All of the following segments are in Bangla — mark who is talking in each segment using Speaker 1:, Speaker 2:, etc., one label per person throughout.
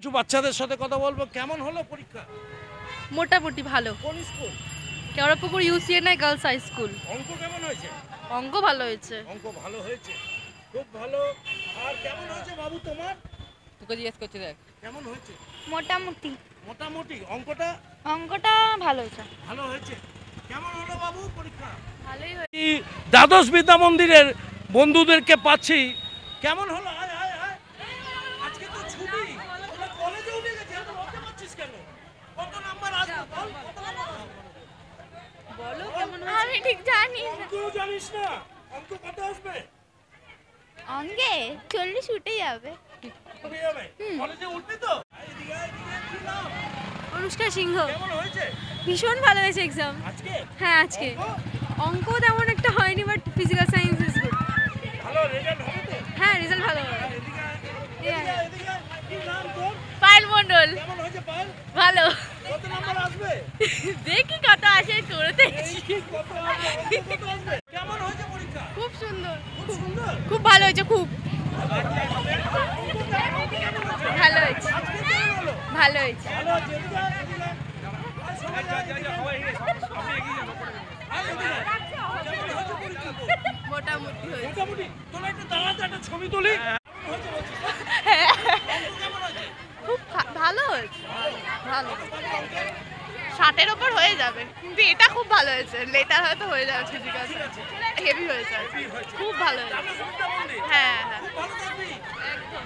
Speaker 1: কিছু বাচ্চাদের সাথে কথা বলবো। কেমন হলো পরীক্ষা?
Speaker 2: মোটামুটি ভালো।
Speaker 1: কোন school?
Speaker 2: Keorapukur UCNI girls high school.
Speaker 1: অঙ্ক কেমন হয়েছে?
Speaker 2: অঙ্ক ভালো হয়েছে।
Speaker 1: অঙ্ক ভালো হয়েছে, খুব ভালো। আর কেমন হয়েছে বাবু তোমার?
Speaker 3: তোকে জিজ্ঞেস করছি, দেখ
Speaker 1: কেমন হয়েছে?
Speaker 4: মোটামুটি।
Speaker 1: মোটামুটি। অঙ্কটা?
Speaker 4: অঙ্কটা ভালো হয়েছে।
Speaker 1: ভালো হয়েছে। কেমন হলো বাবু পরীক্ষা?
Speaker 2: ভালোই হয়েছে।
Speaker 1: দ্বাদশ বিদ্যা মন্দিরের বন্ধুদেরকে পাচ্ছি। কেমন হলো? আয় আয় আয়, আজকে তো ছুটি, আমরা কলেজে উঠে গেছি, এত লজ্জা পাচ্ছিস কেন? কত নাম্বার আসবে বল? কত নাম্বার?
Speaker 2: বলো কেমন হয়েছে?
Speaker 4: আমি ঠিক জানি না।
Speaker 1: অঙ্ক জানিস না? অঙ্ক কত আসবে?
Speaker 4: অঙ্কে 40 উঠে যাবে।
Speaker 1: উঠে যাবে? কলেজে উঠবি তো? এদিকে আয়, এদিকে আয়, কি নাম?
Speaker 2: অনুষ্কা সিংহ।
Speaker 1: কেমন হয়েছে
Speaker 2: ভীষণ ভালো হয়েছে এক্সাম।
Speaker 1: আজকে?
Speaker 2: হ্যাঁ আজকে
Speaker 1: অঙ্ক?
Speaker 2: অঙ্ক তেমন একটা হয়নি, but physical science is good.
Speaker 1: ভালো রেজাল্ট হবে তো?
Speaker 2: হ্যাঁ রেজাল্ট ভালো হবে।
Speaker 1: এদিকে আয়, এদিকে আয়, এদিকে আয়। কি নাম তোর?
Speaker 2: পায়েল মন্ডল।
Speaker 1: কেমন হয়েছে পায়েল?
Speaker 2: ভালো।
Speaker 1: কত নাম্বার আসবে?
Speaker 2: দেখি কত আসে করতে।
Speaker 1: এই কত আসবে? অঙ্ক কত আসবে? কেমন হয়েছে পরীক্ষা?
Speaker 2: খুব সুন্দর,
Speaker 1: খুব সুন্দর।
Speaker 2: খুব ভালো হয়েছে, খুব ভালো হয়েছে,
Speaker 1: আজকে কেমন হলো?
Speaker 2: ভালো হয়েছে।
Speaker 1: ভালো আছে। এদিকে আয়, এদিকে আয়। আয়, সবাই আয়, এদিকে আয়। আয়, এদিকে আয়। কেমন হয়েছে পরীক্ষা তোর?
Speaker 2: মোটামুটি হয়েছে।
Speaker 1: মোটামুটি। তোরা একটু দাঁড়াতে, একটা ছবি তুলি। কেমন হয়েছে বলছিস? অঙ্ক কেমন হয়েছে?
Speaker 2: খুব ভালো হয়েছে, ভালো। 60-এর ওপর হয়ে যাবে, কিন্তু এটা খুব ভালো হয়েছে। লেটার হয়তো হয়ে যাবে, ফিজিক্যাল হেভি হয়েছে, খুব ভালো হয়েছে।
Speaker 1: দ্বাদশ বিদ্যা মন্দির।
Speaker 2: হ্যাঁ হ্যাঁ
Speaker 1: খুব ভালো থাকবি।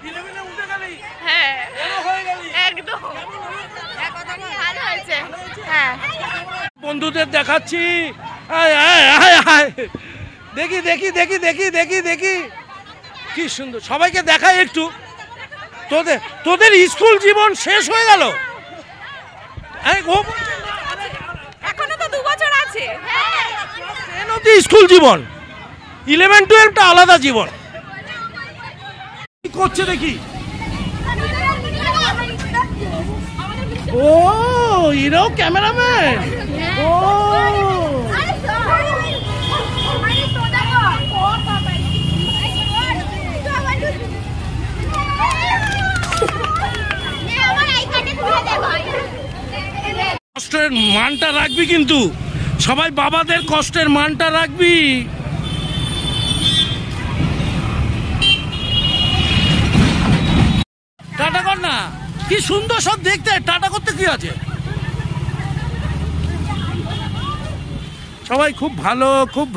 Speaker 1: 11-এ উঠে গেলি,
Speaker 2: হ্যাঁ
Speaker 1: বড় হয়ে গেলি।
Speaker 2: একদম ভালো হয়েছে। হ্যাঁ
Speaker 1: বন্ধুদের দেখাচ্ছি। আয় আয় আয় আয়, দেখি দেখি দেখি দেখি দেখি দেখি, কি সুন্দর। সবাইকে দেখাই একটু। তোদের তোদের স্কুল জীবন শেষ হয়ে গেল?
Speaker 2: এখনো তো 2 বছর আছে।
Speaker 1: 10 অবধি স্কুল জীবন, 11-12টা আলাদা জীবন। কি করছে দেখি? ও, এরাও ক্যামেরাম্যান। ও, কষ্টের মানটা রাখবি কিন্তু, সবাই বাবাদের কষ্টের মানটা রাখবি। টাটা কর না, কি সুন্দর সব দেখতে। টাটা করতে কি আছে? সবাই খুব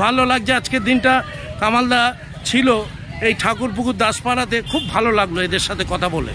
Speaker 1: ভালো লাগছে আজকের দিনটা। কামালদা ছিল এই ঠাকুরপুকুর দাসপাড়াতে, খুব ভালো লাগলো এদের সাথে কথা বলে।